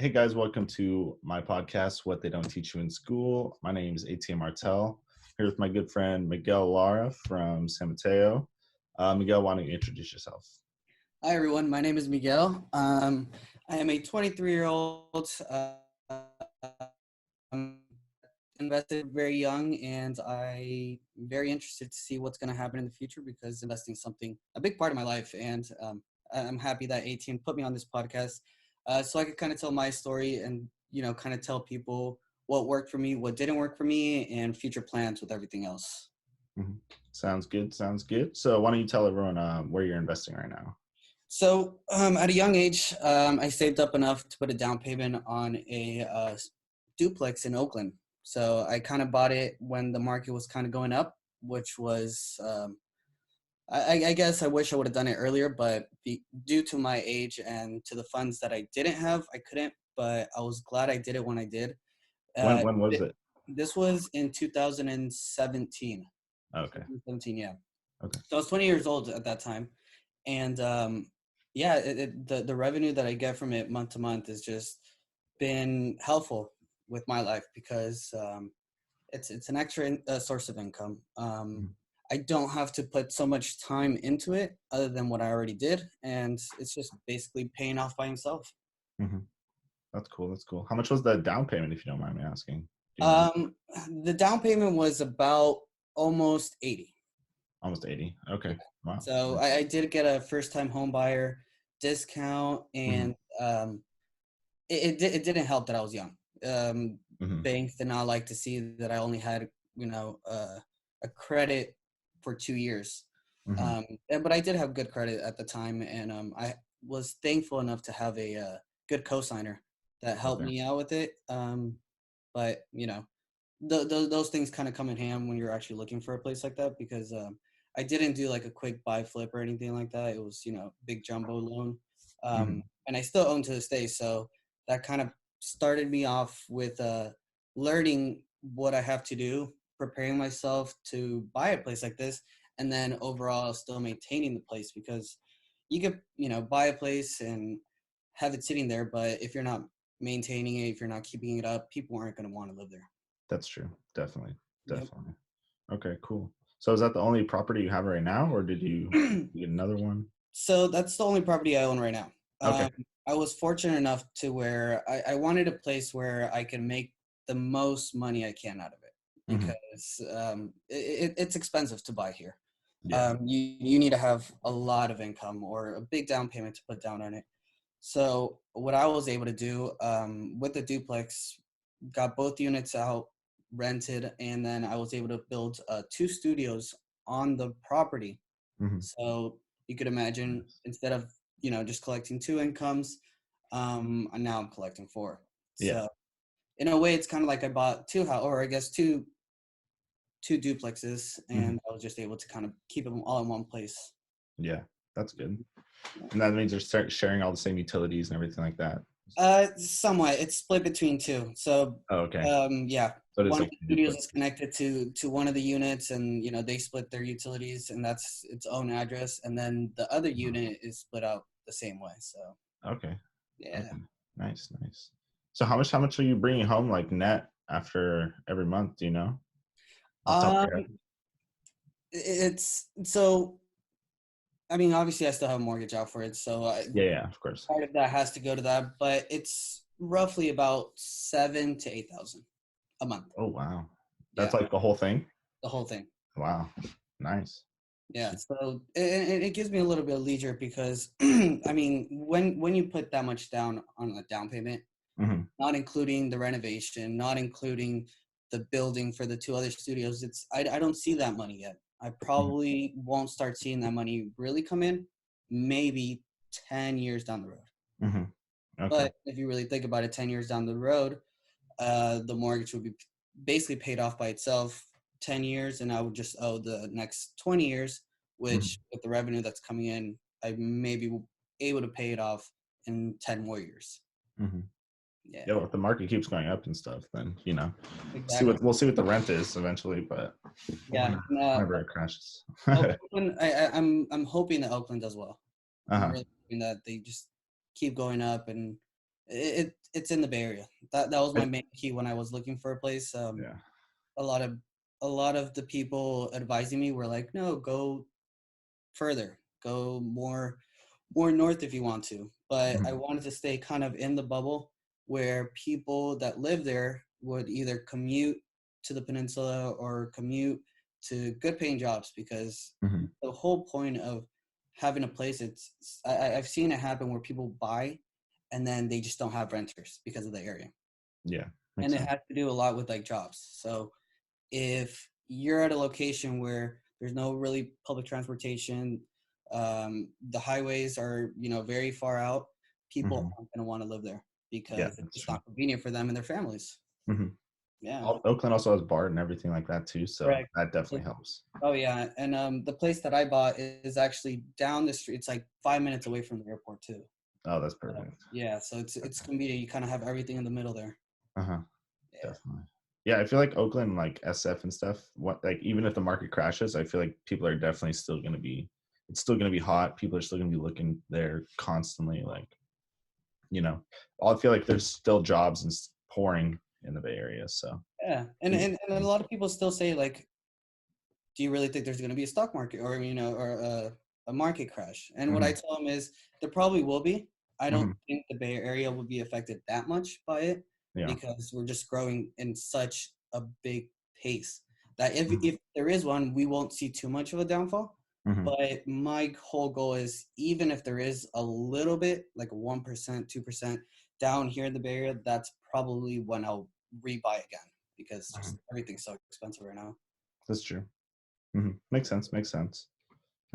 Hey guys, welcome to my podcast, What They Don't Teach You in School. My name is Etienne Martel. Here with my good friend Miguel Lara from San Mateo. Miguel, why don't you introduce yourself? Hi, everyone. My name is Miguel. I am a 23-year-old. I'm invested very young, and I'm very interested to see what's going to happen in the future because investing is a big part of my life. And I'm happy that Etienne put me on this podcast so I could kind of tell my story and, kind of tell people what worked for me, what didn't work for me, and future plans with everything else. Mm-hmm. Sounds good. So why don't you tell everyone where you're investing right now? So at a young age, I saved up enough to put a down payment on a duplex in Oakland. So I kind of bought it when the market was kind of going up, which was, I guess I wish I would have done it earlier, but due to my age and to the funds that I didn't have, I couldn't, but I was glad I did it when I did. When was it? This was in 2017. Okay. 2017, yeah. Okay. So I was 20 years old at that time. And the revenue that I get from it month to month has just been helpful with my life because it's an extra source of income. I don't have to put so much time into it other than what I already did, and it's just basically paying off by himself. Mm-hmm. That's cool. How much was the down payment, if you don't mind me asking? Do you remember? The down payment was about almost 80. Almost 80. Okay. Wow. So I did get a first-time home buyer discount, and it didn't help that I was young. Banks did not like to see that I only had, a credit for 2 years. But I did have good credit at the time, and I was thankful enough to have a good cosigner that helped me out with it. But those things kind of come in hand when you're actually looking for a place like that because I didn't do like a quick buy flip or anything like that. It was big jumbo loan, and I still own to this day. So that kind of started me off with learning what I have to do, preparing myself to buy a place like this, and then overall still maintaining the place because you could buy a place and have it sitting there, but if you're not maintaining it, if you're not keeping it up, people aren't going to want to live there. That's true. Definitely. Yep. Okay, cool. So is that the only property you have right now, or did you get another one? So that's the only property I own right now. Okay. I was fortunate enough to where I wanted a place where I can make the most money I can out of it because it's expensive to buy here. Yeah. You need to have a lot of income or a big down payment to put down on it. So what I was able to do with the duplex, got both units out, rented, and then I was able to build 2 studios on the property. So you could imagine instead of just collecting 2 incomes, and now I'm collecting 4. Yeah. So in a way, it's kind of like I bought 2 duplexes, and I was just able to kind of keep them all in one place. Yeah, that's good. And that means they're sharing all the same utilities and everything like that. Somewhat. It's split between 2. So, okay. Yeah. So One like of the studios is connected to one of the units, and they split their utilities, and that's its own address. And then the other unit is split out the same way. So. Okay. Yeah. Okay. Nice. So how much are you bringing home like net after every month? Do you know? It's so. I mean, obviously, I still have a mortgage out for it, so yeah, of course. Part of that has to go to that, but it's roughly about 7,000 to 8,000 a month. Oh wow, that's like the whole thing. The whole thing. Wow, nice. Yeah, so it gives me a little bit of leisure because, I mean, when you put that much down on a down payment, not including the renovation, not including the building for the 2 other studios, I don't see that money yet. I probably won't start seeing that money really come in, maybe 10 years down the road. Okay. But if you really think about it, 10 years down the road, the mortgage would be basically paid off by itself 10 years, and I would just owe the next 20 years, which with the revenue that's coming in, I may be able to pay it off in 10 more years. Yeah, well, if the market keeps going up and stuff, then exactly. we'll see what the rent is eventually, but yeah, whenever it crashes. Oakland, I'm hoping that Oakland does well. I'm really hoping that they just keep going up, and It's in the Bay Area. That was my main key when I was looking for a place. Yeah. A lot of the people advising me were like, no, go further, go more north if you want to. But I wanted to stay kind of in the bubble where people that live there would either commute to the peninsula or commute to good paying jobs, because the whole point of having a place, I've seen it happen where people buy and then they just don't have renters because of the area. Yeah. And it has to do a lot with like jobs. So if you're at a location where there's no really public transportation, the highways are, very far out, people aren't going to want to live there because it's not convenient for them and their families. Yeah. Oakland also has BART and everything like that too, so Correct. that definitely helps. Oh yeah, and the place that I bought is actually down the street. It's like 5 minutes away from the airport too. Oh, that's perfect. Yeah, so it's convenient. You kind of have everything in the middle there. Yeah. Definitely. Yeah, I feel like Oakland, like SF and stuff, even if the market crashes, I feel like people are definitely still gonna be. It's still gonna be hot. People are still gonna be looking there constantly. I feel like there's still jobs and pouring in the Bay Area. So yeah, and a lot of people still say, like, do you really think there's going to be a stock market or a market crash? And what I tell them is there probably will be. I don't think the Bay Area will be affected that much by it because we're just growing in such a big pace that if there is one, we won't see too much of a downfall. But my whole goal is, even if there is a little bit, like 1%, 2% down here in the Bay Area, that's probably when I'll rebuy again, because just everything's so expensive right now. That's true. Makes sense.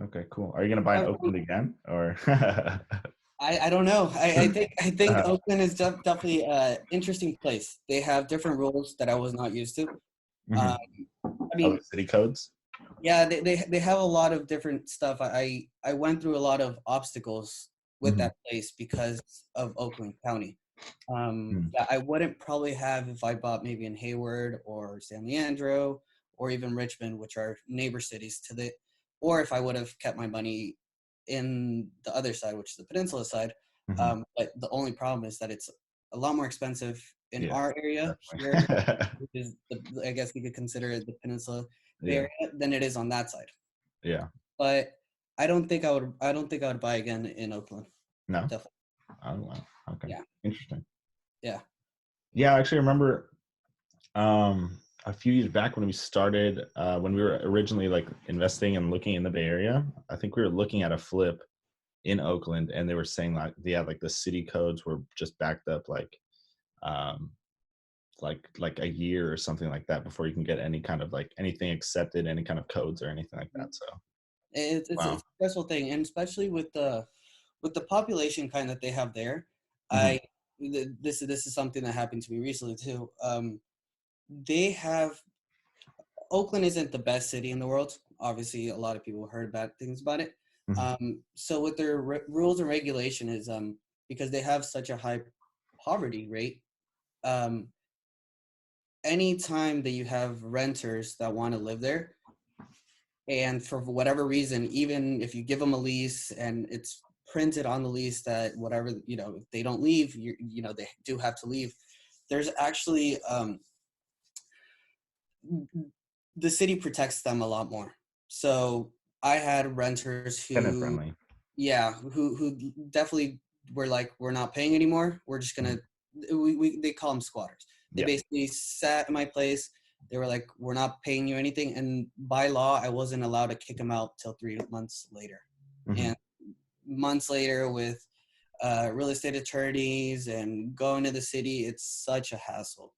Okay, cool. Are you gonna buy in Oakland again, or? I don't know. I think Oakland is definitely an interesting place. They have different rules that I was not used to. I mean, city codes. Yeah, they have a lot of different stuff. I went through a lot of obstacles with that place because of Oakland County. That I wouldn't probably have if I bought maybe in Hayward or San Leandro or even Richmond, which are neighbor cities to the, or if I would have kept my money in the other side, which is the peninsula side. But the only problem is that it's a lot more expensive in our area here, which is I guess you could consider it the peninsula area, than it is on that side. Yeah. But I don't think I would buy again in Oakland. No. Definitely. Oh wow. Okay. Yeah. Interesting. Yeah. Yeah, I actually remember a few years back when we started, when we were originally like investing and looking in the Bay Area, I think we were looking at a flip in Oakland, and they were saying like the city codes were just backed up like a year or something like that before you can get any kind of like anything accepted, any kind of codes or anything like that. So it's a stressful thing, and especially with the population kind that they have there. This is something that happened to me recently too. They have, Oakland isn't the best city in the world. Obviously, a lot of people heard bad things about it. So with their rules and regulation is because they have such a high poverty rate. Anytime that you have renters that want to live there, and for whatever reason, even if you give them a lease and it's printed on the lease that whatever, if they don't leave, they do have to leave. There's actually the city protects them a lot more. So I had renters who tenant friendly. Yeah, who definitely were like, we're not paying anymore. We're just gonna they call them squatters. They basically sat in my place. They were like, we're not paying you anything. And by law, I wasn't allowed to kick them out till 3 months later. And months later with real estate attorneys and going to the city, it's such a hassle.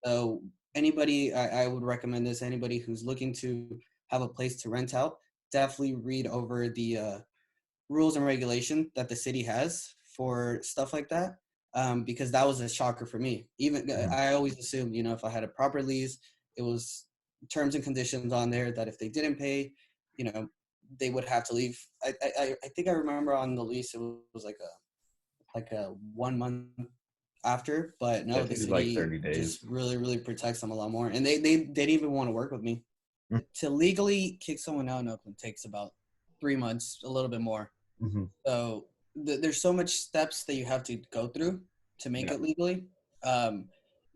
So anybody, I would recommend this, anybody who's looking to have a place to rent out, definitely read over the rules and regulation that the city has for stuff like that. Because that was a shocker for me. Even I always assumed, if I had a proper lease, it was terms and conditions on there that if they didn't pay, they would have to leave. I think I remember on the lease it was like a 1 month after, but no, the city like 30 days. just really, really protects them a lot more, and they didn't even want to work with me. To legally kick someone out in Oakland takes about 3 months, a little bit more. So there's so much steps that you have to go through to make it legally.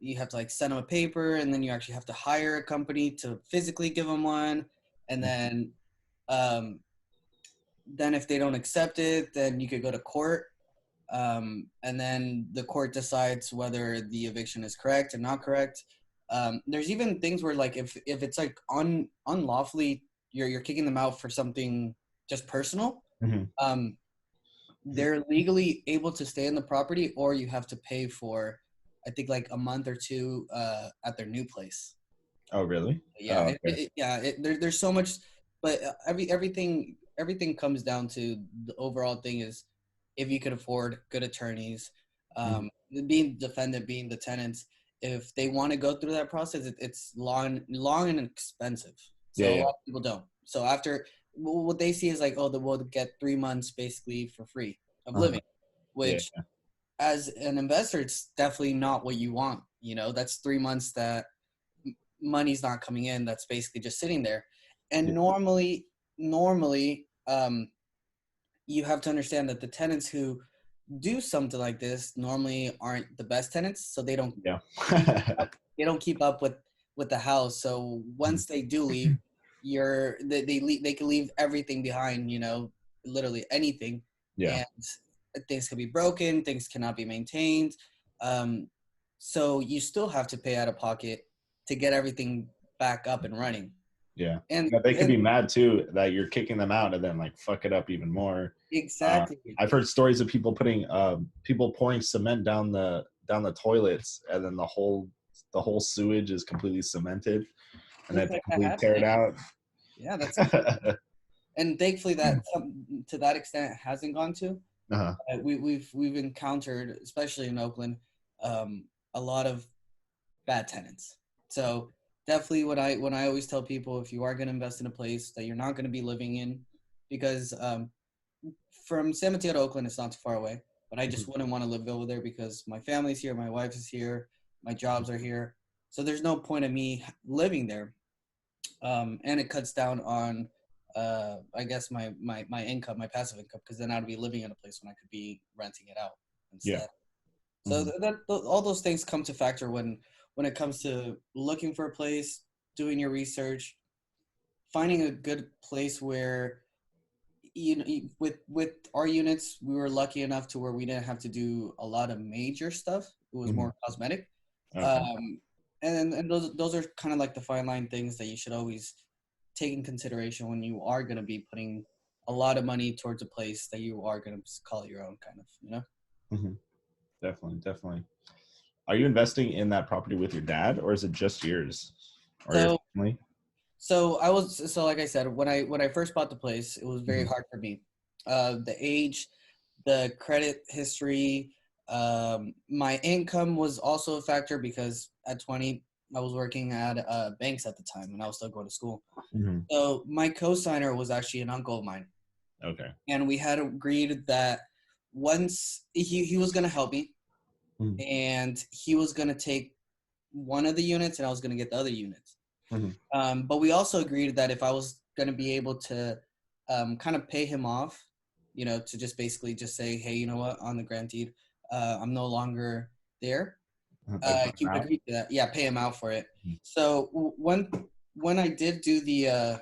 You have to like send them a paper, and then you actually have to hire a company to physically give them one, and then if they don't accept it, then you could go to court, and then the court decides whether the eviction is correct and not correct. There's even things where like if it's like unlawfully, you're kicking them out for something just personal. They're legally able to stay in the property, or you have to pay for, I think, like a month or two at their new place. Oh, really? Yeah, Oh, okay. there's so much, but everything comes down to the overall thing is if you could afford good attorneys, being the defendant, being the tenants. If they want to go through that process, it's long and expensive. So a lot of people don't. So after what they see is like, oh, we'll get 3 months basically for free of living, which as an investor, it's definitely not what you want. You know, that's 3 months that money's not coming in. That's basically just sitting there. And normally, you have to understand that the tenants who do something like this normally aren't the best tenants, so they don't keep up with the house. So once they do leave, they can leave everything behind, you know, literally anything. And things can be broken, things cannot be maintained. So you still have to pay out of pocket to get everything back up and running. And they could be mad too that you're kicking them out and then like fuck it up even more. Exactly. I've heard stories of people pouring cement down the toilets, and then the whole sewage is completely cemented, and then they completely tear it out. Yeah, that's and thankfully that to that extent it hasn't gone to. We've encountered, especially in Oakland, a lot of bad tenants. So definitely when I always tell people, if you are going to invest in a place that you're not going to be living in, because from San Mateo to Oakland, it's not too far away, but I just wouldn't want to live over there because my family's here, my wife is here, my jobs are here. So there's no point of me living there. And it cuts down on, I guess, my income, my passive income, because then I'd be living in a place when I could be renting it out instead. So all those things come to factor when it comes to looking for a place, doing your research, finding a good place where, you know, with our units, we were lucky enough to where we didn't have to do a lot of major stuff. It was more cosmetic. And those are kind of like the fine line things that you should always take in consideration when you are going to be putting a lot of money towards a place that you are going to call your own, kind of, you know? Definitely. Are you investing in that property with your dad, or is it just yours or your family? So like I said, when I first bought the place, it was very hard for me. The age, the credit history, my income was also a factor because at 20, I was working at banks at the time and I was still going to school. So my co-signer was actually an uncle of mine. Okay. And we had agreed that once he was going to help me, and he was going to take one of the units and I was going to get the other units. But we also agreed that if I was going to be able to kind of pay him off, you know, to just basically just say, hey, you know what, on the grant deed, I'm no longer there. He would agree to that. Yeah, pay him out for it. So when I did do the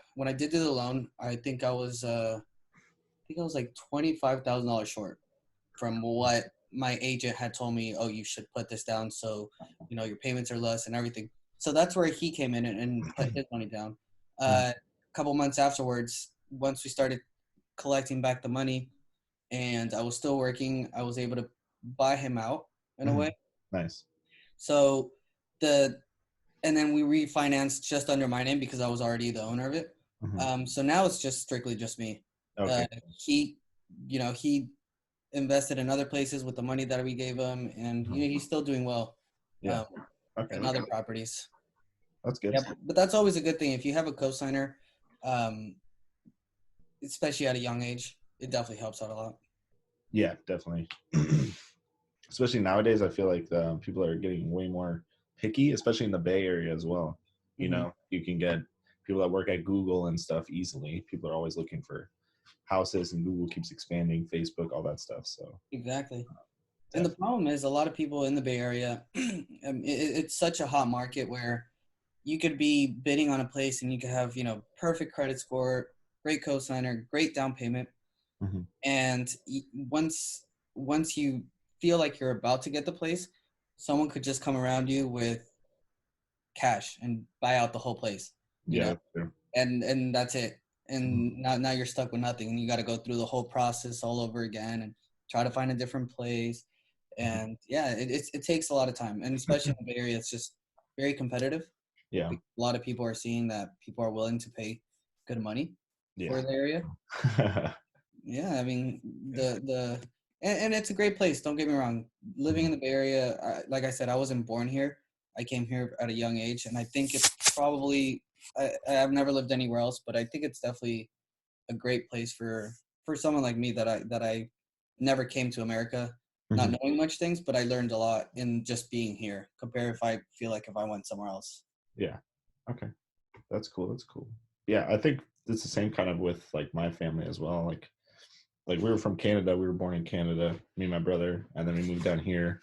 loan, I think I was like $25,000 short from what my agent had told me. Oh, you should put this down so, you know, your payments are less and everything. So that's where he came in and put his money down. A couple months afterwards, once we started collecting back the money and I was still working, I was able to buy him out in a way. Nice. So and then we refinanced just under my name because I was already the owner of it. So now it's just strictly just me. Okay. He invested in other places with the money that we gave him, and you know, he's still doing well. In other properties. That's good. Yeah, but that's always a good thing if you have a co-signer, especially at a young age. It definitely helps out a lot. Yeah, definitely. Especially nowadays, I feel like people are getting way more picky, especially in the Bay Area as well. You know, you can get people that work at Google and stuff easily. People are always looking for houses, and Google keeps expanding, Facebook, all that stuff. So exactly. And the problem is a lot of people in the Bay Area, it's such a hot market where you could be bidding on a place and you could have, perfect credit score, great cosigner, great down payment. Mm-hmm. And once you feel like you're about to get the place, someone could just come around you with cash and buy out the whole place, Yeah, that's true. and that's it. And Mm-hmm. now you're stuck with nothing, and you got to go through the whole process all over again and try to find a different place. And yeah, it takes a lot of time, and especially in the Bay Area, it's just very competitive. Yeah. A lot of people are seeing that people are willing to pay good money Yeah. for the area. Yeah, I mean and it's a great place. Don't get me wrong. Living in the Bay Area, like I said, I wasn't born here. I came here at a young age, and I think it's probably I've never lived anywhere else, but I think it's definitely a great place for someone like me that I never came to America, not Mm-hmm. knowing much things, but I learned a lot in just being here compared if I feel like if I went somewhere else. Yeah. Okay. That's cool. That's cool. Yeah, I think it's the same kind of with like my family as well. Like we were from Canada. We were born in Canada, me and my brother, and then we moved down here.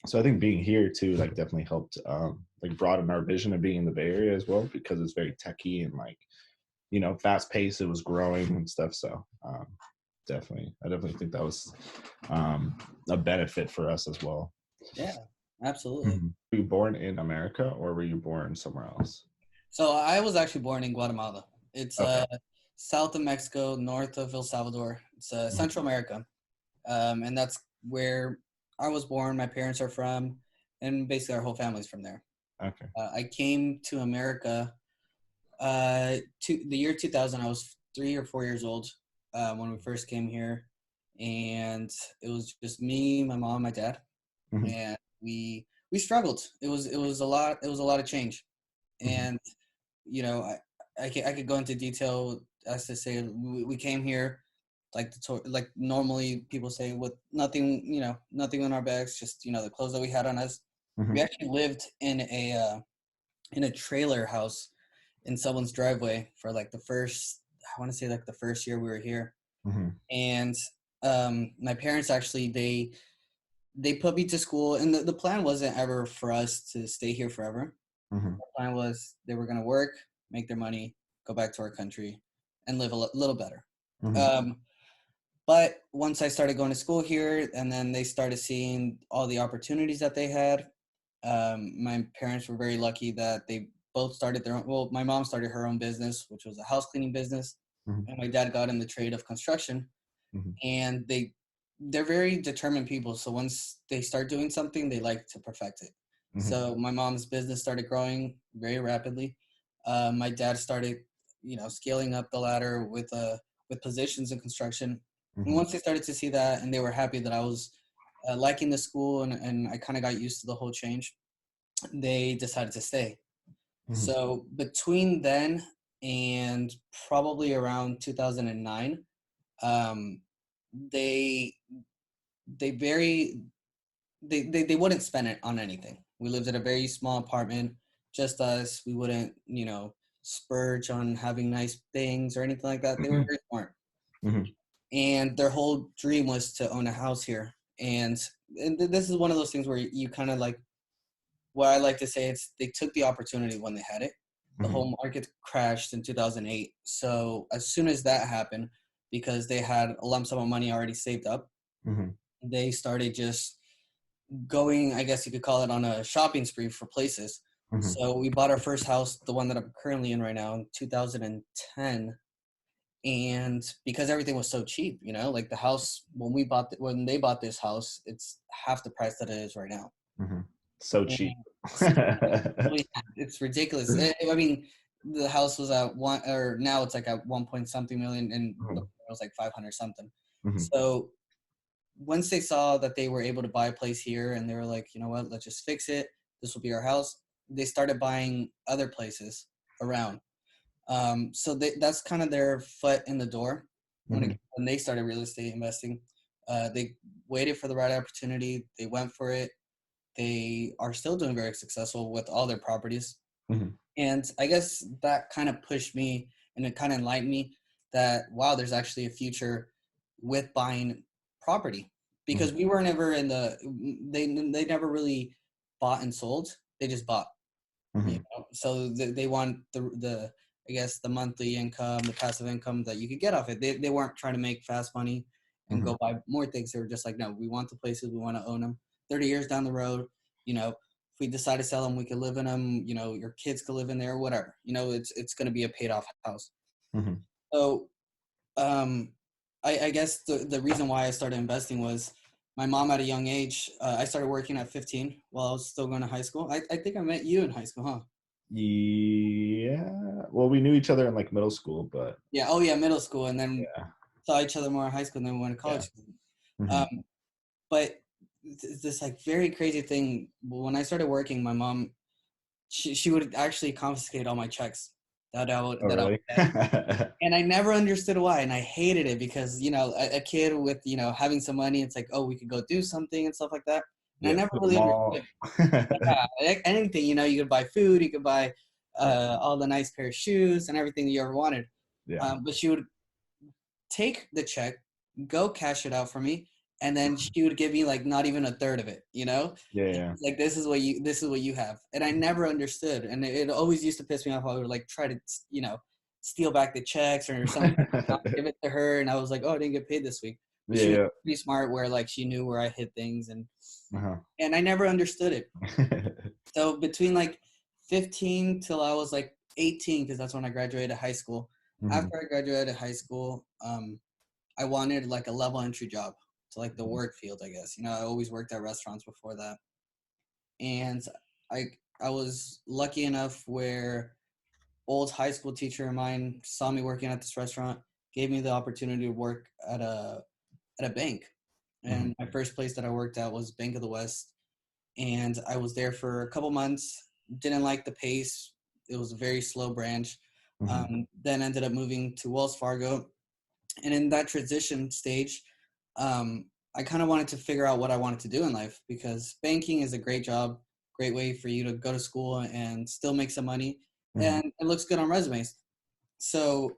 So I think being here too, like definitely helped like broaden our vision of being in the Bay Area as well, because it's very techy and like, fast paced. It was growing and stuff. So I definitely think that was a benefit for us as well. Yeah, absolutely. Mm-hmm. Were you born in America or were you born somewhere else? So I was actually born in Guatemala. It's Okay. south of Mexico, north of El Salvador. It's Mhm. Central America, and that's where I was born. My parents are from, and basically our whole family's from there. Okay. I came to America to the year 2000. I was 3 or 4 years old when we first came here, and it was just me, my mom, my dad, Hmm. and we struggled. It was a lot. It was a lot of change, Hmm. and I could go into detail as to say we came here like normally people say with nothing nothing on our backs, just the clothes that we had on us. We Hmm. actually lived in a trailer house in someone's driveway for like the first, I want to say like the first year we were here. Hmm. And my parents actually they put me to school, and the plan wasn't ever for us to stay here forever. Hmm. The plan was they were going to work, make their money, go back to our country, and live a little better. Hmm. Um, but once I started going to school here, and then they started seeing all the opportunities that they had, my parents were very lucky that they both started their own. Well, my mom started her own business, which was a house cleaning business, Hmm. and my dad got in the trade of construction. Hmm. And they're very determined people. So once they start doing something, they like to perfect it. Hmm. So my mom's business started growing very rapidly. My dad started, scaling up the ladder with positions in construction. And Hmm. once they started to see that, and they were happy that I was liking the school, and I kind of got used to the whole change, they decided to stay. Hmm. So between then and probably around 2009, um, they they very they wouldn't spend it on anything. We lived in a very small apartment, just us. We wouldn't, splurge on having nice things or anything like that. They were very smart, Hmm. and their whole dream was to own a house here. And this is one of those things where you kind of like, what I like to say, it's they took the opportunity when they had it. The Hmm. whole market crashed in 2008. So as soon as that happened, because they had a lump sum of money already saved up, Hmm. they started just going, I guess you could call it, on a shopping spree for places. Hmm. So we bought our first house, the one that I'm currently in right now, in 2010. And because everything was so cheap, like the house when they bought this house, it's half the price that it is right now. Hmm. So And cheap. so it's ridiculous. I mean, the house was at one, or now it's like at 1 point something million, and Hmm. it was like 500 something. Hmm. So once they saw that they were able to buy a place here, and they were like, you know what, let's just fix it. This will be our house. They started buying other places around. So that's kind of their foot in the door Hmm. when they started real estate investing. They waited for the right opportunity. They went for it. They are still doing very successful with all their properties. Hmm. And I guess that kind of pushed me, and it kind of enlightened me that, wow, there's actually a future with buying property. because we were never in the, they never really bought and sold. They just bought, you know? So they want the, I guess, the monthly income, the passive income that you could get off it. They weren't trying to make fast money and go buy more things. They were just like, no, we want the places, we want to own them. 30 years down the road, you know, if we decide to sell them, we could live in them. You know, your kids could live in there, whatever. You know, it's going to be a paid off house. So, I guess the reason why I started investing was my mom at a young age. I started working at 15 while I was still going to high school. I think I met you in high school, huh? Yeah. Well, we knew each other in like middle school, but yeah. Oh yeah, middle school, and then saw each other more in high school, and then we went to college. But this like very crazy thing. When I started working, my mom, she would actually confiscate all my checks that I would get. And I never understood why, and I hated it because, you know, a kid with, you know, having some money, it's like, oh, we could go do something and stuff like that. And I never really understood anything. You know, you could buy food, you could buy all the nice pair of shoes and everything you ever wanted. But she would take the check, go cash it out for me, and then she would give me like not even a third of it, you know? Like this is what you have. And I never understood. And it always used to piss me off. I would like try to, you know, steal back the checks or something, give it to her, and I was like, oh, I didn't get paid this week. But she was pretty smart where like she knew where I hid things, and and I never understood it. So between like 15 till I was like 18, because that's when I graduated high school. After I graduated high school, I wanted like a level entry job to like the work field, I guess. You know, I always worked at restaurants before that. And I was lucky enough where old high school teacher of mine saw me working at this restaurant, gave me the opportunity to work at a bank. And my first place that I worked at was Bank of the West. And I was there for a couple months, didn't like the pace. It was a very slow branch. Then ended up moving to Wells Fargo. And in that transition stage, I kind of wanted to figure out what I wanted to do in life, because banking is a great job, great way for you to go to school and still make some money. And it looks good on resumes. So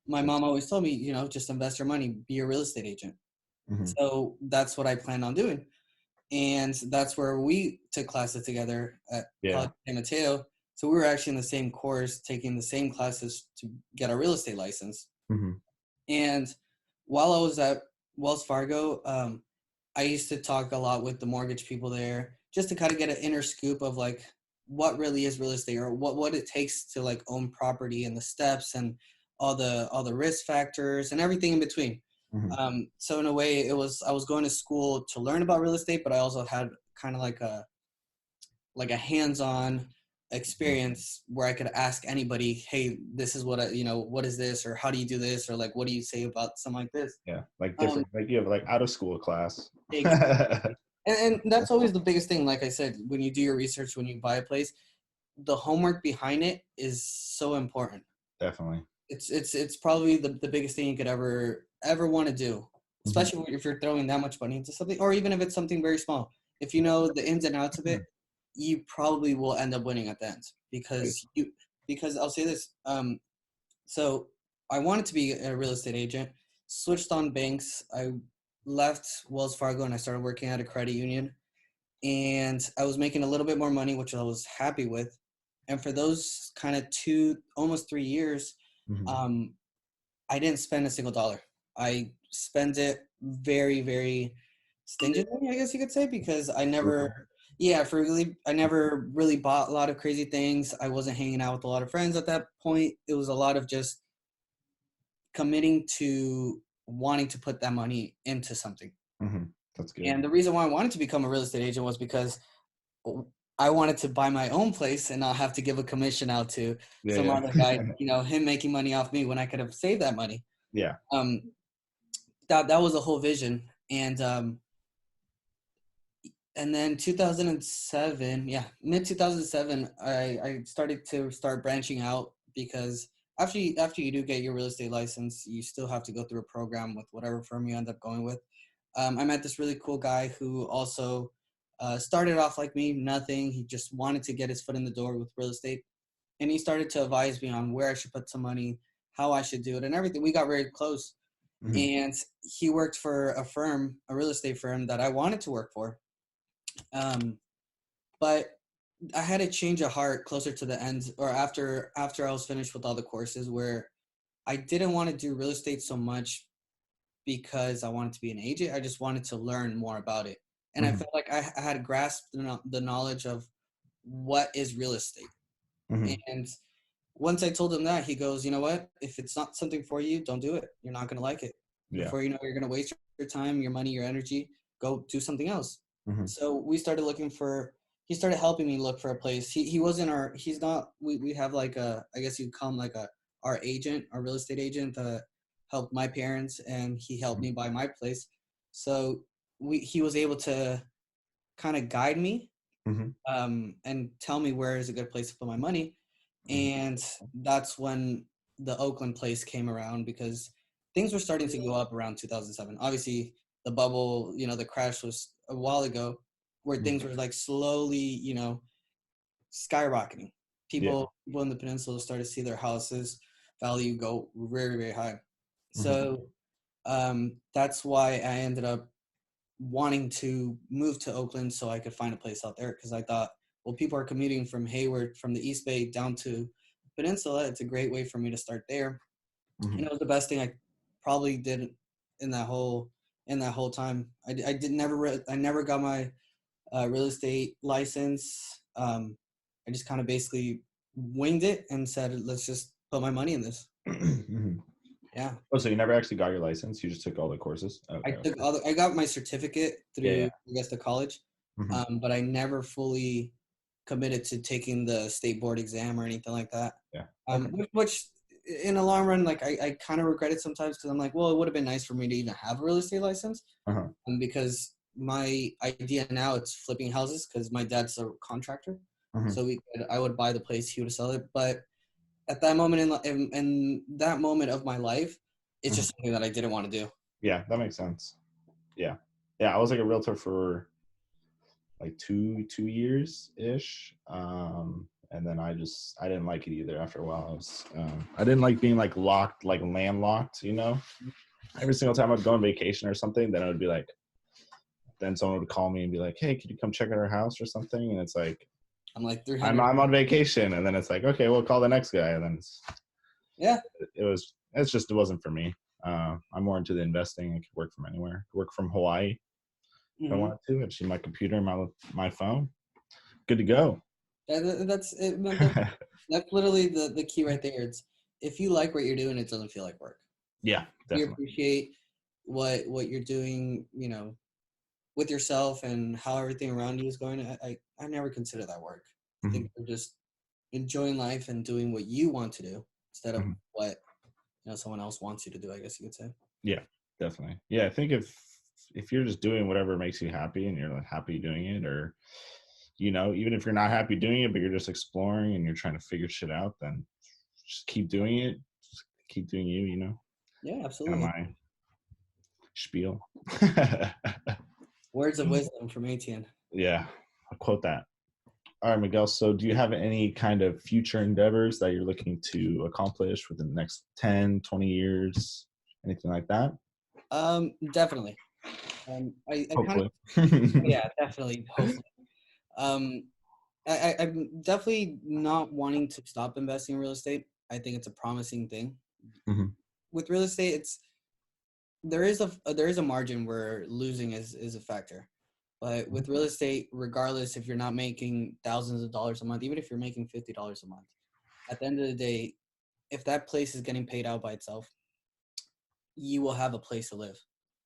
my mom always told me, you know, just invest your money, be a real estate agent. So that's what I planned on doing. And that's where we took classes together at College of San Mateo. So we were actually in the same course, taking the same classes to get our real estate license. And while I was at Wells Fargo, I used to talk a lot with the mortgage people there, just to kind of get an inner scoop of like what really is real estate, or what it takes to like own property, and the steps and all the risk factors and everything in between. So in a way, I was going to school to learn about real estate, but I also had kind of like a hands-on experience where I could ask anybody, hey, this is what what is this, or how do you do this, or like what do you say about something like this? Like different, like you have like out of school class. Exactly. And that's always the biggest thing. Like I said, when you do your research, when you buy a place, the homework behind it is so important. Definitely. It's probably the biggest thing you could ever want to do, especially if you're throwing that much money into something, or even if it's something very small. If you know the ins and outs of it, you probably will end up winning at the end, because I'll say this. So I wanted to be a real estate agent, switched on banks. I left Wells Fargo and I started working at a credit union, and I was making a little bit more money, which I was happy with. And for those kind of almost 3 years, I didn't spend a single dollar. I spent it very, very stingently, I guess you could say, because I never really bought a lot of crazy things. I wasn't hanging out with a lot of friends at that point. It was a lot of just committing to wanting to put that money into something. That's good. And the reason why I wanted to become a real estate agent was because I wanted to buy my own place and not have to give a commission out to some other guy, you know, him making money off me when I could have saved that money. That was a whole vision. And then 2007, mid 2007, I started to branching out, because after you do get your real estate license, you still have to go through a program with whatever firm you end up going with. I met this really cool guy who also started off like me, nothing. He just wanted to get his foot in the door with real estate. And he started to advise me on where I should put some money, how I should do it, and everything. We got very close. Mm-hmm. and he worked for a real estate firm that I wanted to work for. But I had a change of heart closer to the end, or after I was finished with all the courses, where I didn't want to do real estate so much because I wanted to be an agent. I just wanted to learn more about it, and I Mm-hmm. felt like I had grasped the knowledge of what is real estate. Mm-hmm. And once I told him that, he goes, "You know what? If it's not something for you, don't do it. You're not gonna like it. Yeah. Before you know, you're gonna waste your time, your money, your energy. Go do something else." Mm-hmm. So we started looking for. He started helping me look for a place. He wasn't our. He's not. We have like a. I guess you'd call him like our agent, our real estate agent that helped my parents, and he helped me buy my place. So he was able to kind of guide me, Mm-hmm. and tell me where is a good place to put my money. And that's when the Oakland place came around, because things were starting to go up around 2007. Obviously, the bubble, the crash was a while ago, where things were like slowly, skyrocketing. Yeah. People in the peninsula started to see their houses value go very, very high. Mm-hmm. So that's why I ended up wanting to move to Oakland so I could find a place out there, because I thought, well, people are commuting from Hayward, from the East Bay down to Peninsula. It's a great way for me to start there. Mm-hmm. And it was the best thing I probably did in that whole time. I never got my real estate license. I just kind of basically winged it and said, let's just put my money in this. Mm-hmm. Yeah. Oh, so you never actually got your license? You just took all the courses? Okay. I got my certificate Yeah. through, I guess, the college, Mm-hmm. but I never fully committed to taking the state board exam or anything like that. Yeah. Okay. Which in the long run, like I kind of regret it sometimes, because I'm like, well, it would have been nice for me to even have a real estate license, Uh-huh. because my idea now, it's flipping houses, because my dad's a contractor, Mm-hmm. so I would buy the place, he would sell it. But at that moment in that moment of my life, it's Mm-hmm. just something that I didn't want to do. Yeah, that makes sense. Yeah. Yeah, I was like a realtor for like two years ish. And then I didn't like it either after a while. I didn't like being like locked, like landlocked, Every single time I'd go on vacation or something, then it would be like, then someone would call me and be like, "Hey, could you come check out our house or something?" And it's like, I'm like I'm 300. on vacation, and then it's like, okay, we'll call the next guy, and then Yeah. it wasn't for me. I'm more into the investing. I could work from anywhere. Work from Hawaii if I Mm-hmm. wanted to. I just use my computer and my phone. Good to go. That's it. That's literally the key right there. It's, if you like what you're doing, it doesn't feel like work. Yeah, You definitely. appreciate what you're doing, with yourself and how everything around you is going. I never consider that work. I Mm-hmm. think you're just enjoying life and doing what you want to do, instead of Mm-hmm. what someone else wants you to do, I guess you could say. Yeah, definitely. Yeah, I think if you're just doing whatever makes you happy and you're like happy doing it, or even if you're not happy doing it, but you're just exploring and you're trying to figure shit out, then just keep doing it. Just keep doing you. Yeah, Kind of absolutely. my spiel. Words of wisdom from Etienne. Yeah, I'll quote that. All right, Miguel. So, do you have any kind of future endeavors that you're looking to accomplish within the next 10, 20 years? Anything like that? Definitely. I kind of, Hopefully. yeah, definitely. Hopefully. Um, I'm definitely not wanting to stop investing in real estate. I think it's a promising thing. Mm-hmm. With real estate, there is a margin where losing is a factor. But with real estate, regardless if you're not making thousands of dollars a month, even if you're making $50 a month, at the end of the day, if that place is getting paid out by itself, you will have a place to live.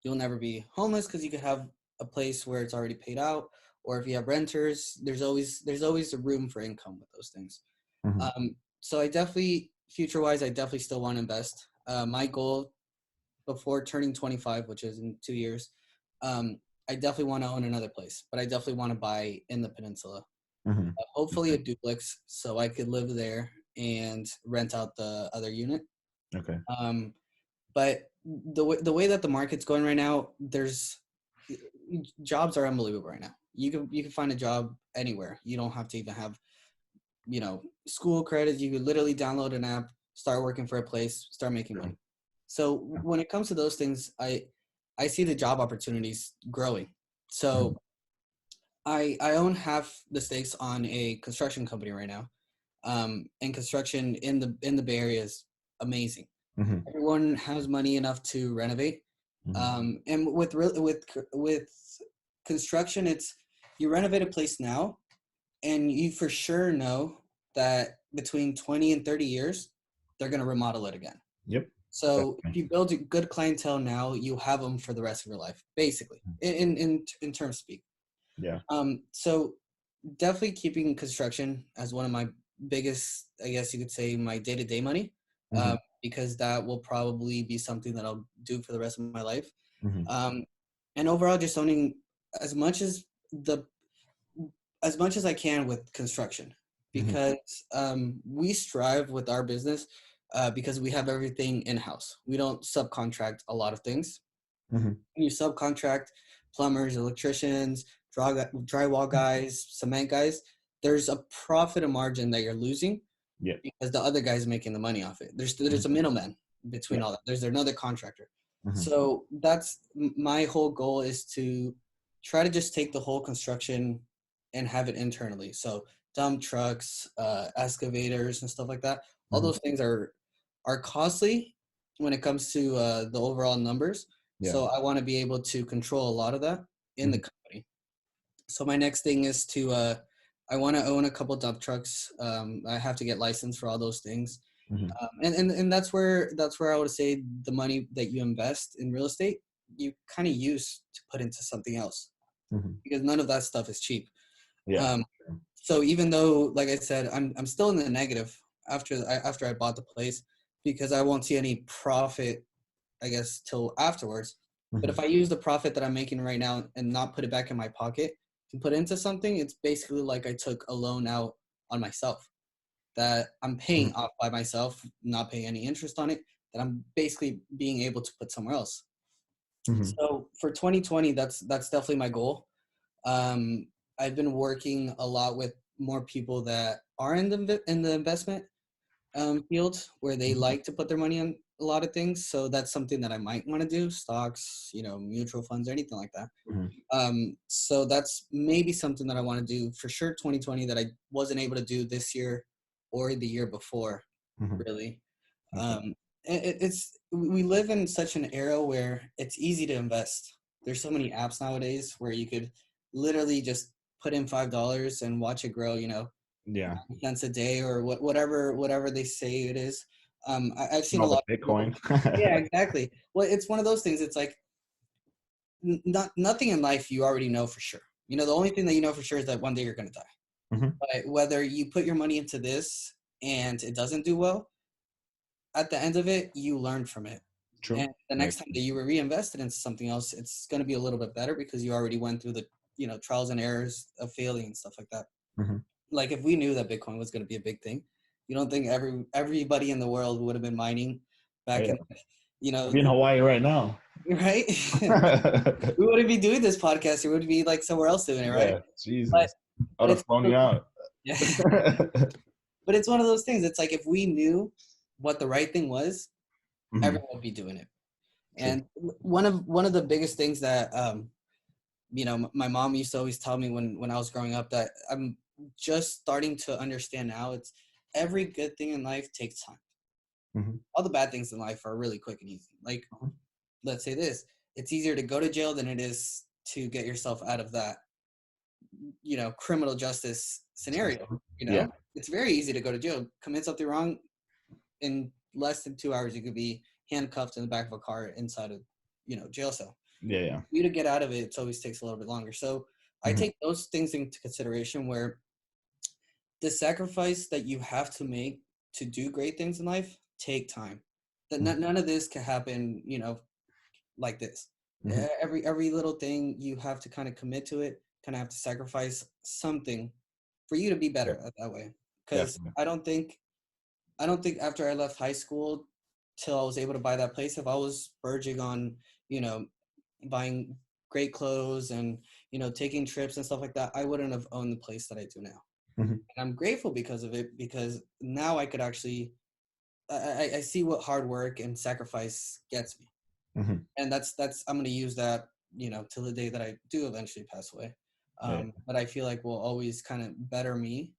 You'll never be homeless, because you could have a place where it's already paid out, or if you have renters, there's always a room for income with those things. Mm-hmm. So I definitely, future wise, I definitely still want to invest. My goal before turning 25, which is in 2 years, I definitely want to own another place, but I definitely want to buy in the peninsula. Mm-hmm. Hopefully a duplex, so I could live there and rent out the other unit. Okay. But the way that the market's going right now, there's jobs are unbelievable right now. You can find a job anywhere. You don't have to even have school credits. You could literally download an app, start working for a place, start making money. So when it comes to those things, I see the job opportunities growing. So I own half the stakes on a construction company right now. And construction in the Bay Area is amazing. Everyone has money enough to renovate. And with construction, it's you renovate a place now, and you for sure know that between 20 and 30 years, they're going to remodel it again. Yep. So if Definitely. you build a good clientele now, you have them for the rest of your life, basically, in terms speak. Yeah. So definitely keeping construction as one of my biggest, I guess you could say, my day-to-day money, because that will probably be something that I'll do for the rest of my life. And overall, just owning as much as the as much as I can with construction, because we strive with our business because we have everything in-house. We don't subcontract a lot of things. You subcontract plumbers, electricians, drywall guys, cement guys. There's a profit and margin that you're losing because the other guy's making the money off it. There's a middleman between all that. There's another contractor. So that's my whole goal, is to try to just take the whole construction and have it internally. So dump trucks, excavators, and stuff like that. All those things are costly when it comes to the overall numbers. So I want to be able to control a lot of that in the company. So my next thing is to I want to own a couple dump trucks. I have to get licensed for all those things. And that's where I would say the money that you invest in real estate, you kind of use to put into something else, because none of that stuff is cheap. So even though, like I said, I'm still in the negative after I bought the place, because I won't see any profit, I guess, till afterwards. But if I use the profit that I'm making right now and not put it back in my pocket and put it into something, it's basically like I took a loan out on myself that I'm paying off by myself, not paying any interest on it, that I'm basically being able to put somewhere else. So for 2020, that's definitely my goal. I've been working a lot with more people that are in the investment field, where they like to put their money on a lot of things. So that's something that I might want to do: stocks, mutual funds, or anything like that. So that's maybe something that I want to do for sure 2020 that I wasn't able to do this year or the year before, really. We live in such an era where it's easy to invest. There's so many apps nowadays where you could literally just put in $5 and watch it grow, 90 cents a day, or whatever they say it is. I've seen a lot of Bitcoin. Yeah, exactly. Well, it's one of those things. It's like nothing in life you already know for sure. The only thing that you know for sure is that one day you're going to die. But whether you put your money into this and it doesn't do well, at the end of it, you learn from it. True. And the next time that you were reinvested into something else, it's going to be a little bit better because you already went through the trials and errors of failing and stuff like that. Like if we knew that Bitcoin was going to be a big thing, you don't think everybody in the world would have been mining back in, I'd be in Hawaii right now, right? We wouldn't be doing this podcast. We would be like somewhere else doing it, right? Yeah, Jesus. I would have flown you out. Yeah. But it's one of those things. It's like if we knew what the right thing was, everyone would be doing it. And one of the biggest things that my mom used to always tell me when I was growing up, that I'm just starting to understand now, it's every good thing in life takes time. All the bad things in life are really quick and easy. Like, let's say this: it's easier to go to jail than it is to get yourself out of that, criminal justice scenario. It's very easy to go to jail, commit something wrong, in less than 2 hours you could be handcuffed in the back of a car inside of jail cell. For you to get out of it, it always takes a little bit longer. So I take those things into consideration, where the sacrifice that you have to make to do great things in life take time. That none of this can happen like this. Every little thing you have to kind of commit to it, kind of have to sacrifice something for you to be better that way. Because I don't think after I left high school till I was able to buy that place, if I was verging on buying great clothes and taking trips and stuff like that, I wouldn't have owned the place that I do now. And I'm grateful because of it, because now I could actually I see what hard work and sacrifice gets me. Mm-hmm. And that's I'm going to use that, you know, till the day that I do eventually pass away. Yeah. But I feel like will always kind of better me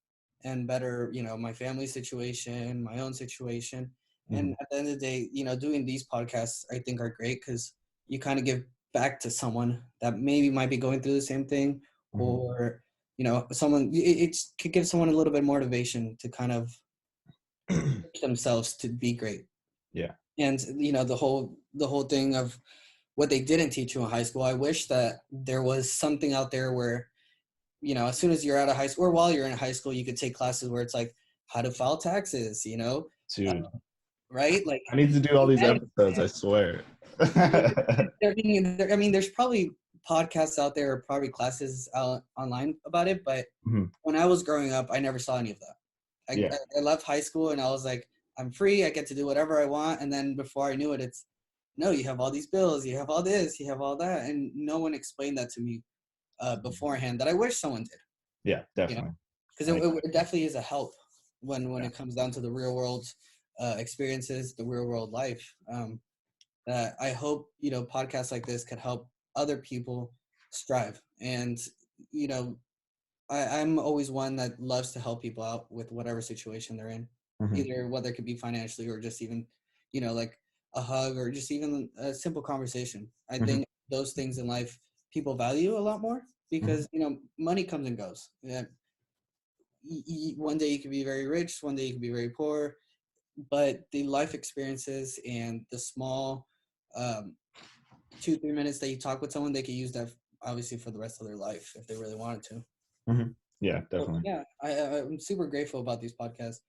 and better, you know, my family situation, my own situation. Mm-hmm. And at the end of the day, you know, doing these podcasts I think are great because you kind of give back to someone that maybe might be going through the same thing, Mm-hmm. or you know, someone it could give someone a little bit more motivation to kind of push themselves to be great. Yeah. And you know, the whole thing of what they didn't teach you in high school. I wish that there was something out there where, you know, as soon as you're out of high school or while you're in high school, you could take classes where it's like how to file taxes, you know, Dude, right? Like, I need to do all these episodes, I swear. I mean, there's probably podcasts out there or probably classes out online about it, but Mm-hmm. when I was growing up, I never saw any of that. Yeah. I left high school and I was like, I'm free. I get to do whatever I want. And then before I knew it, it's no, you have all these bills, you have all this, you have all that, and no one explained that to me beforehand. That I wish someone did. Yeah, You know, definitely. because it definitely is a help when Yeah. it comes down to the real world experiences, the real world life. I hope, you know, podcasts like this could help other people strive. And you know, I'm always one that loves to help people out with whatever situation they're in, Mm-hmm. either whether it could be financially or just even, you know, like a hug or just even a simple conversation. I Mm-hmm. think those things in life people value a lot more Mm-hmm. because, you know, money comes and goes. Yeah, one day you could be very rich, one day you could be very poor, but the life experiences and the small um, 2-3 minutes that you talk with someone, they could use that obviously for the rest of their life if they really wanted to. Mm-hmm. Yeah, So, definitely. yeah, I'm super grateful about these podcasts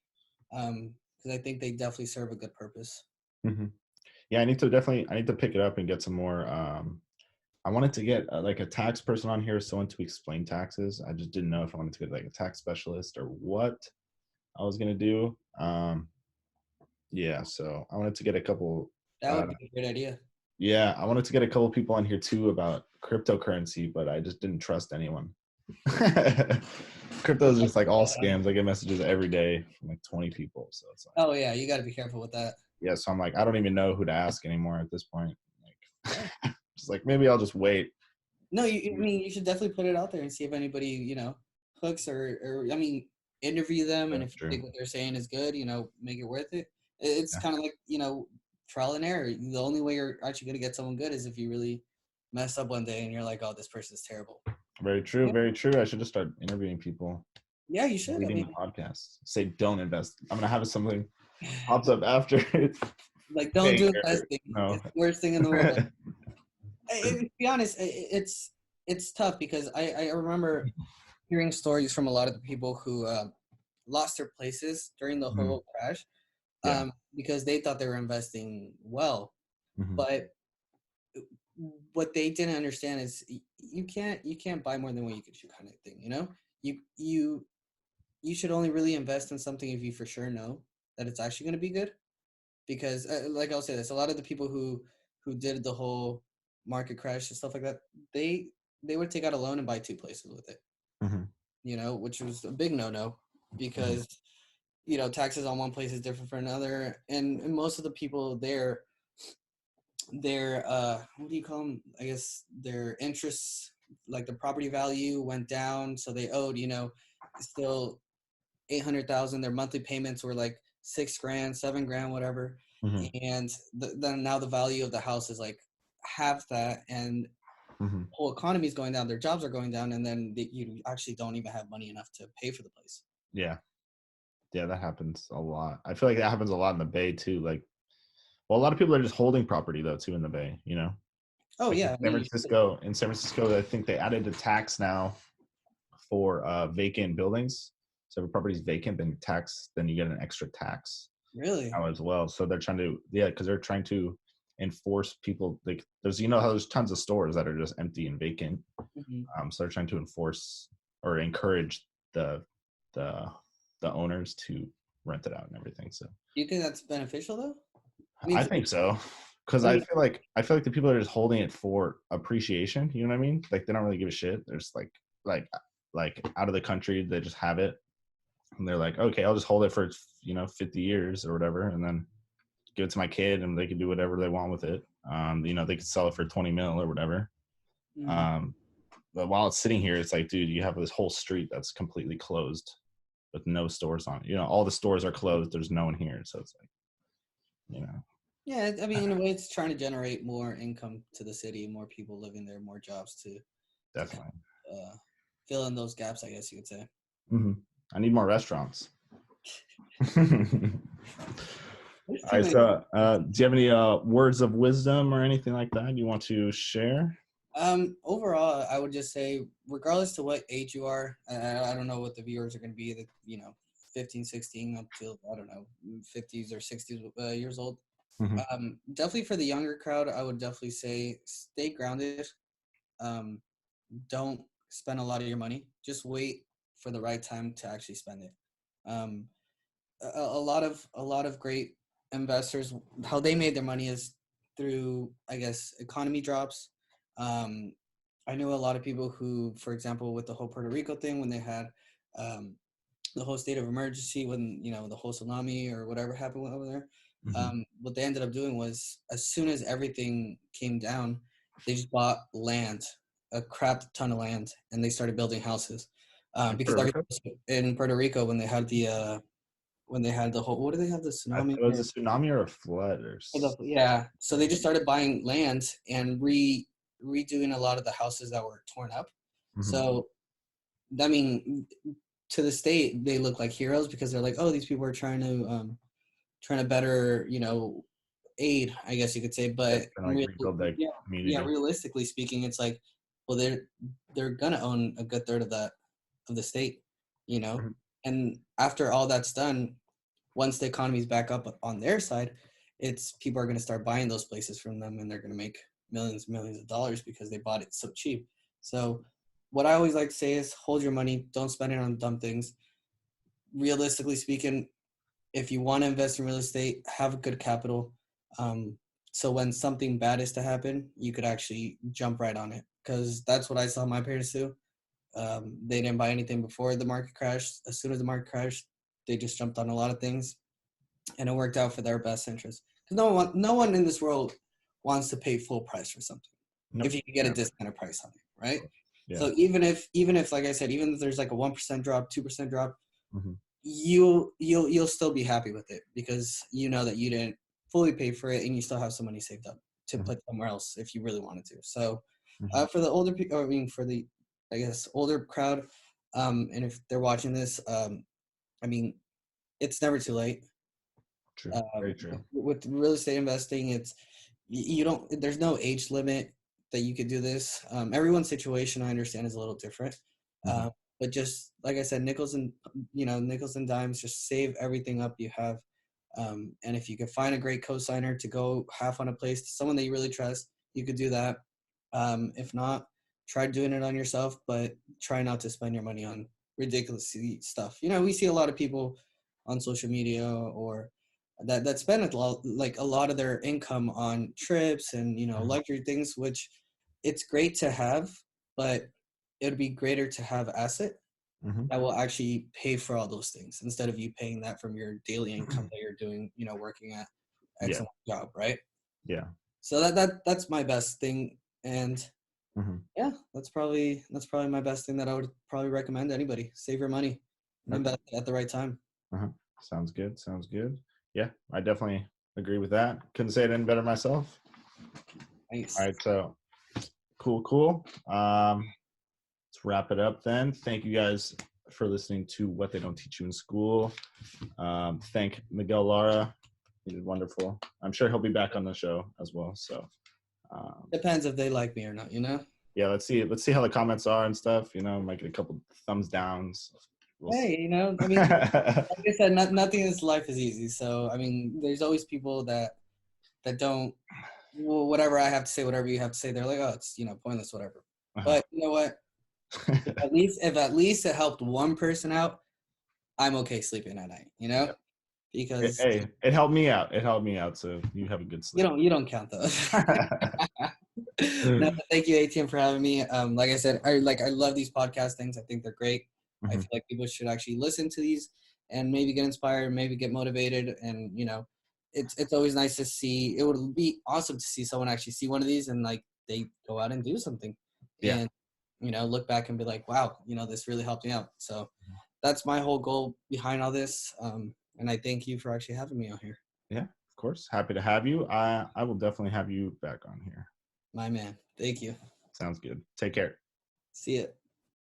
because I think they definitely serve a good purpose. Mm-hmm. Yeah, I need to pick it up and get some more. I wanted to get like a tax person on here, someone to explain taxes. I just didn't know if I wanted to get like a tax specialist or what I was gonna do. Yeah, so I wanted to get a couple. That would be a great idea. Yeah, I wanted to get a couple people on here too about cryptocurrency, but I just didn't trust anyone. Crypto is just like all scams. I get messages every day from like 20 people, so it's like, Oh yeah, you got to be careful with that. yeah. So I'm like, I don't even know who to ask anymore at this point. Like, just like maybe I'll just wait. No, I mean, you should definitely put it out there and see if anybody, you know, hooks or I mean, interview them, and That's if you true. think what they're saying is good, you know, make it worth it. It's Yeah. kind of like, you know, trial and error. The only way you're actually going to get someone good is if you really mess up one day and you're like, oh, this person's terrible. Very true. Very true. I should just start interviewing people. Yeah, you should. I Leading mean, the podcast. Say don't invest. I'm gonna have something pops up after it. like, don't do investing. No. It's the worst thing in the world. To be honest, it's tough because I remember hearing stories from a lot of the people who lost their places during the Mhm. whole crash Yeah. because they thought they were investing well, Mhm. but what they didn't understand is you can't buy more than what you can chew, kind of thing. You know, you should only really invest in something if you for sure know that it's actually going to be good. Because like I'll say this, a lot of the people who did the whole market crash and stuff like that, they would take out a loan and buy two places with it, Mhm. you know, which was a big no-no Mhm. because you know taxes on one place is different for another, and most of the people there, their what do you call them, I guess their interests, like the property value went down, so they owed, you know, still 800,000. Their monthly payments were like 6 grand, 7 grand, whatever. Mhm. And then now the value of the house is like half that, and Mhm. the whole economy is going down. Their jobs are going down, and then you actually don't even have money enough to pay for the place. Yeah. Yeah, that happens a lot. I feel like that happens a lot in the Bay too. Like, well, a lot of people are just holding property though too in the Bay. You know, Oh like yeah, I mean, In San Francisco, I think they added a tax now for vacant buildings. So if a property is vacant, then you get an extra tax really, now as well. So they're trying to, yeah, because they're trying to enforce people. Like there's, you know, how there's tons of stores that are just empty and vacant. mm-hmm. So they're trying to enforce or encourage the the the owners to rent it out and everything. So Do you think that's beneficial though? I mean, I think so. Because I mean, I feel like the people are just holding it for appreciation. You know what I mean? Like they don't really give a shit. They're just like out of the country. They just have it, And they're like, okay, I'll just hold it for 50 years or whatever, and then give it to my kid, and they can do whatever they want with it. They could sell it for 20 mil or whatever. Mm-hmm. But while it's sitting here, it's like, dude, you have this whole street that's completely closed with no stores on it. All the stores are closed. There's no one here, so it's like, Yeah, I mean, in a way, it's trying to generate more income to the city, more people living there, more jobs to definitely fill in those gaps, I guess you could say. Mm-hmm. I need more restaurants. All right, so do you have any words of wisdom or anything like that you want to share? Overall, I would just say, regardless to what age you are, I don't know what the viewers are going to be, 15, 16 up to, I don't know, 50s or 60s years old. Mm-hmm. Definitely for the younger crowd, I would definitely say stay grounded. Don't spend a lot of your money. Just wait for the right time to actually spend it. Um, a lot of great investors, how they made their money is through, I guess, economy drops. I know a lot of people who, for example, with the whole Puerto Rico thing, when they had the whole state of emergency, when the whole tsunami or whatever happened over there, what they ended up doing was, as soon as everything came down, they just bought land, a crap ton of land, and they started building houses. Because in Puerto Rico, when they had the whole, what do they have, the tsunami? It was a tsunami or a flood yeah. So they just started buying land and redoing a lot of the houses that were torn up. Mm-hmm. So, I mean, to the state, they look like heroes because they're like, oh, these people are trying to better, aid, I guess you could say. But rebuild that community. Realistically speaking, it's like, well, they're gonna own a good third of the state, Mm-hmm. and after all that's done, once the economy's back up on their side, it's people are going to start buying those places from them, and they're going to make millions of dollars because they bought it so cheap. So what I always like to say is, hold your money, don't spend it on dumb things. Realistically speaking, if you want to invest in real estate, have a good capital. So when something bad is to happen, you could actually jump right on it, because that's what I saw my parents do. They didn't buy anything before the market crashed. As soon as the market crashed, they just jumped on a lot of things, and it worked out for their best interest. Because no one in this world wants to pay full price for something. Nope. If you can get a discounted price on it, right? Yeah. So even if, like I said, even if there's like a 1% drop, 2% drop, you'll still be happy with it, because you know that you didn't fully pay for it, and you still have some money saved up to put somewhere else if you really wanted to. So for the older people, for the, I guess, older crowd, and if they're watching this, it's never too late. True. Very true. With real estate investing, there's no age limit that you could do this. Everyone's situation, I understand, is a little different. But just like I said, nickels and dimes, just save everything up you have. And if you can find a great co-signer to go half on a place, someone that you really trust, you could do that. If not, try doing it on yourself, but try not to spend your money on ridiculous stuff. We see a lot of people on social media or that spend a lot of their income on trips and luxury things, which it's great to have, but it would be greater to have asset that will actually pay for all those things, instead of you paying that from your daily income that you're doing, working at excellent job, right? Yeah. So that's my best thing, and yeah, that's probably my best thing that I would probably recommend to anybody. Save your money and invest at the right time. Sounds good. Yeah, I definitely agree with that. Couldn't say it any better myself. Nice. All right, so cool. Let's wrap it up then. Thank you guys for listening to What They Don't Teach You in School. Thank Miguel Lara. He did wonderful. I'm sure he'll be back on the show as well. So depends if they like me or not, Yeah, let's see how the comments are and stuff. Might get a couple thumbs downs. Hey, like I said, nothing in this life is easy. So, there's always people that don't, well, whatever I have to say, whatever you have to say, they're like, oh, it's, pointless, whatever. But you know what? if at least it helped one person out, I'm okay sleeping at night, Yeah. Because it helped me out. So you have a good sleep. You don't count those. No, thank you, Etienne, for having me. Like I said, I love these podcast things. I think they're great. I feel like people should actually listen to these and maybe get inspired, maybe get motivated. And, you know, it's always nice to see. It would be awesome to see someone actually see one of these and like they go out and do something Yeah. and, you know, look back and be like, wow, you know, this really helped me out. So that's my whole goal behind all this. And I thank you for actually having me out here. Yeah, of course. Happy to have you. I will definitely have you back on here. My man. Thank you. Sounds good. Take care. See ya.